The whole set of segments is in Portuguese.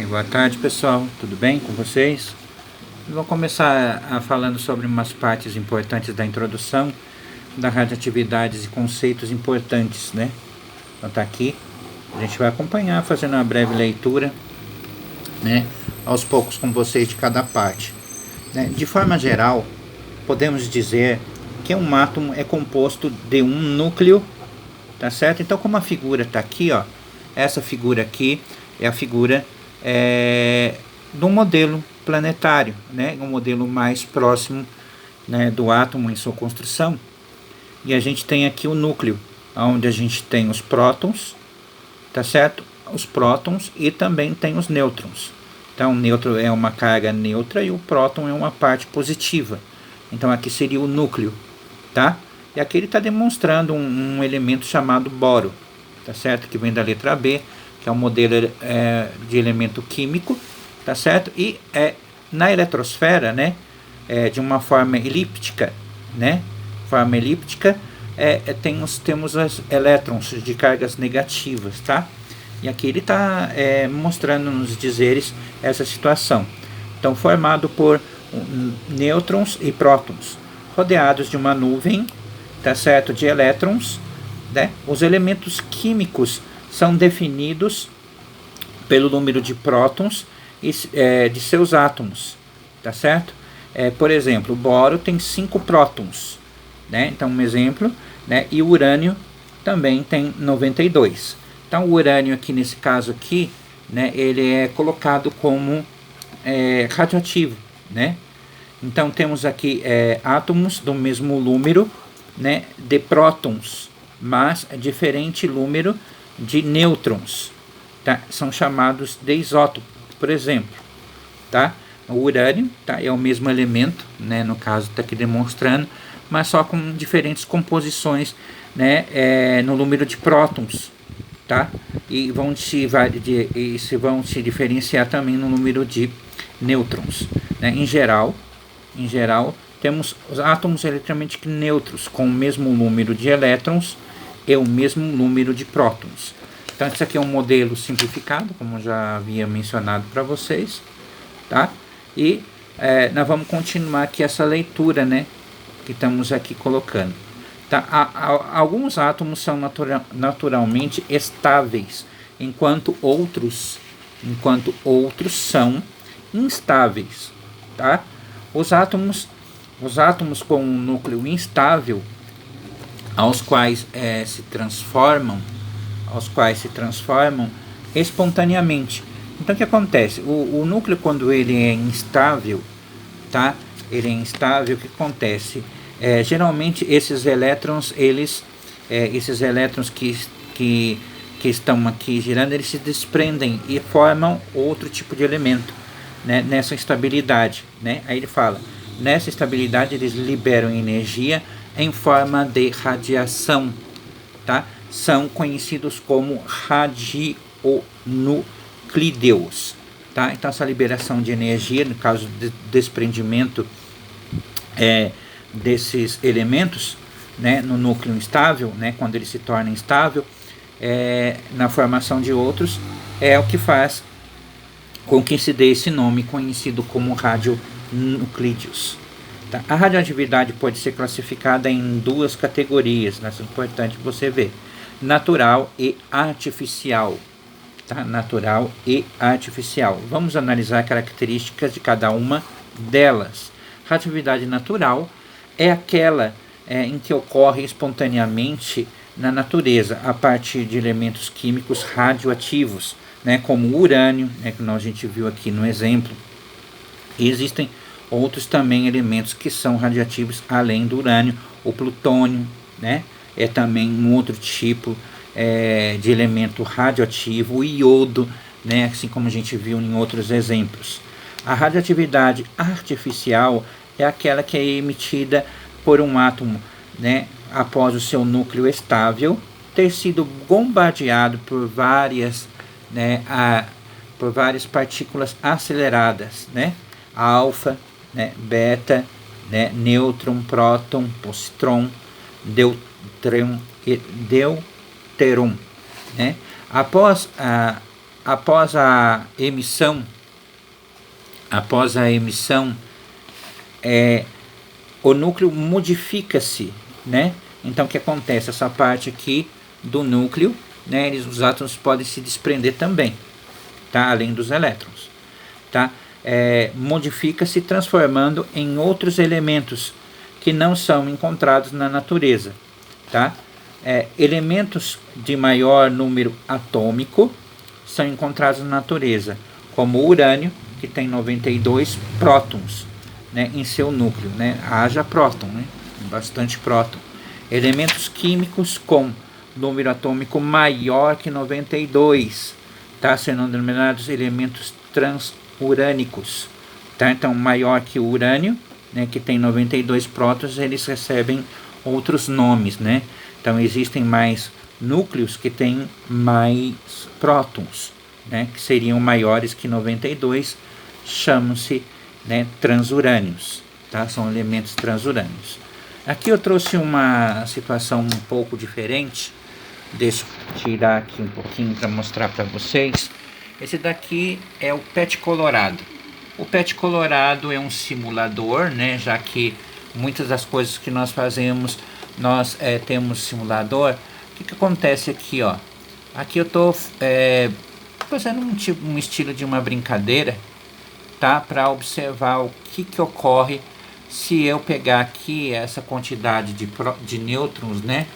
Boa tarde, pessoal. Tudo bem com vocês? Vou começar falando sobre umas partes importantes da introdução da radioatividades e conceitos importantes, né? Então tá aqui. A gente vai acompanhar fazendo uma breve leitura, né? Aos poucos com vocês de cada parte, né? De forma geral, podemos dizer que um átomo é composto de um núcleo, tá certo? Então, como a figura tá aqui, ó, essa figura aqui é a figura do modelo planetário, né? Um modelo mais próximo, né, do átomo em sua construção. E a gente tem aqui o núcleo, onde a gente tem os prótons, tá certo? Os prótons e também tem os nêutrons. Então, o nêutron é uma carga neutra e o próton é uma parte positiva. Então, aqui seria o núcleo, tá? E aqui ele está demonstrando um elemento chamado boro, tá certo? Que vem da letra B, que é um modelo de elemento químico, tá certo? E na eletrosfera, né, de uma forma elíptica, né? Forma elíptica, temos os elétrons de cargas negativas, tá? E aqui ele está mostrando nos dizeres essa situação. Então, formado por nêutrons e prótons, rodeados de uma nuvem, tá certo, de elétrons, né? Os elementos químicos são definidos pelo número de prótons de seus átomos, tá certo? Por exemplo, o boro tem 5 prótons, né? Então, um exemplo, né? E o urânio também tem 92. Então, o urânio aqui, nesse caso aqui, né? Ele é colocado como radioativo, né? Então, temos aqui átomos do mesmo número, né, de prótons, mas diferente número de nêutrons, tá? São chamados de isótopo, por exemplo, tá? O urânio, tá, é o mesmo elemento, né, no caso está aqui demonstrando, mas só com diferentes composições, né, no número de prótons, tá? E vão se diferenciar também no número de nêutrons, né? Em geral, temos os átomos eletricamente neutros com o mesmo número de elétrons e o mesmo número de prótons. Então, esse aqui é um modelo simplificado, como já havia mencionado para vocês, tá? E nós vamos continuar aqui essa leitura, né, que estamos aqui colocando. Tá? Alguns átomos são naturalmente estáveis, enquanto outros são instáveis, tá? Os átomos com um núcleo instável, aos quais se transformam espontaneamente. Então, o que acontece? O núcleo, quando ele é instável, tá? Ele é instável, o que acontece? Geralmente, esses elétrons, esses elétrons que estão aqui girando, eles se desprendem e formam outro tipo de elemento, né, nessa estabilidade, né? Aí ele fala, nessa estabilidade eles liberam energia em forma de radiação, tá? São conhecidos como radionuclídeos, tá? Então, essa liberação de energia, no caso de desprendimento desses elementos, né, no núcleo instável, né, quando ele se torna instável, na formação de outros, é o que faz com que se dê esse nome conhecido como radionuclídeos. Tá? A radioatividade pode ser classificada em duas categorias, né? Isso é importante você ver: natural e artificial. Tá? Natural e artificial. Vamos analisar características de cada uma delas. Radioatividade natural é aquela em que ocorre espontaneamente na natureza, a partir de elementos químicos radioativos, né, como o urânio, né, que a gente viu aqui no exemplo. E existem outros também elementos que são radioativos além do urânio. O plutônio, né, é também um outro tipo de elemento radioativo. O iodo, né, assim como a gente viu em outros exemplos. A radioatividade artificial é aquela que é emitida por um átomo, né, após o seu núcleo estável ter sido bombardeado por várias partículas aceleradas, né? Alfa, né? Beta, né? Nêutron, próton, positron, deuteron, né? Após após a emissão, o núcleo modifica-se, né? Então o que acontece? Essa parte aqui do núcleo, né, os átomos podem se desprender também, tá? Além dos elétrons, tá? Modifica-se transformando em outros elementos que não são encontrados na natureza, tá? Elementos de maior número atômico são encontrados na natureza, como o urânio, que tem 92 prótons, né, em seu núcleo, né? Haja próton, né? Bastante próton. Elementos químicos com número atômico maior que 92, tá? Sendo denominados elementos transurânicos, tá? Então, maior que o urânio, né, que tem 92 prótons, eles recebem outros nomes, né? Então, existem mais núcleos que têm mais prótons, né, que seriam maiores que 92, chamam-se, né, transurânios, tá? São elementos transurânios. Aqui eu trouxe uma situação um pouco diferente. Deixa eu tirar aqui um pouquinho para mostrar para vocês. Esse daqui é o PET colorado. O PET colorado é um simulador, né? Já que muitas das coisas que nós fazemos, nós temos simulador. O que acontece aqui, ó? Aqui eu estou fazendo um estilo de uma brincadeira, tá? Para observar o que ocorre se eu pegar aqui essa quantidade de nêutrons, né?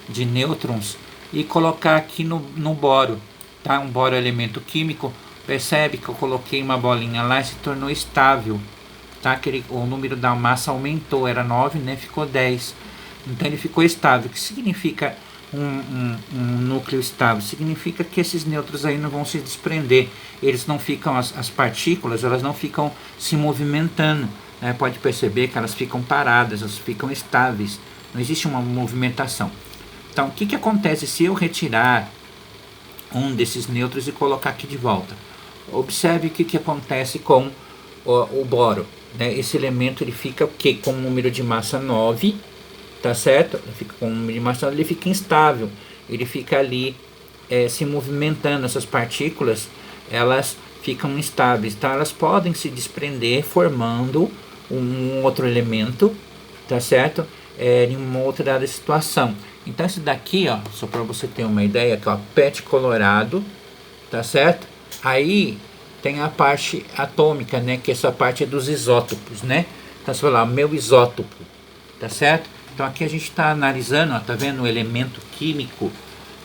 De nêutrons e colocar aqui no boro, tá? Um boro é elemento químico. Percebe que eu coloquei uma bolinha lá e se tornou estável, tá? O número da massa aumentou, era 9, né? Ficou 10. Então ele ficou estável. O que significa um núcleo estável? Significa que esses nêutrons aí não vão se desprender. Eles não ficam, as partículas, elas não ficam se movimentando, né? Pode perceber que elas ficam paradas, elas ficam estáveis. Não existe uma movimentação. Então, o que acontece se eu retirar um desses nêutrons e colocar aqui de volta? Observe o que acontece com o boro, né? Esse elemento ele fica com um número de massa 9, tá certo? Ele fica com um número de massa 9, ele fica instável, ele fica ali se movimentando. Essas partículas, elas ficam instáveis, tá? Elas podem se desprender formando um outro elemento, tá certo? Em uma outra situação. Então esse daqui, ó, só para você ter uma ideia, aqui, ó, PET colorado, tá certo? Aí tem a parte atômica, né, que essa parte é dos isótopos, né? Então você vai lá, meu isótopo, tá certo? Então aqui a gente está analisando, ó, tá vendo o elemento químico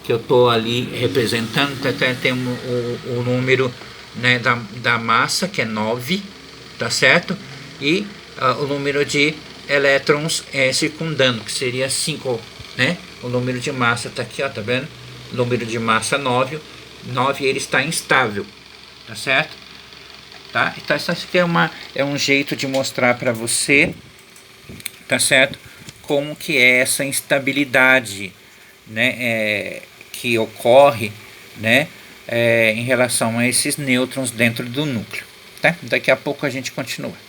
que eu tô ali representando, tem o número, né, da massa, que é 9, tá certo? E o número de elétrons circundando, que seria 5, né? O número de massa está aqui, ó, tá vendo? O número de massa 9, ele está instável, tá certo? Tá? Então isso aqui é um jeito de mostrar para você, tá certo? Como que é essa instabilidade, né? Que ocorre, né? Em relação a esses nêutrons dentro do núcleo, tá? Daqui a pouco a gente continua.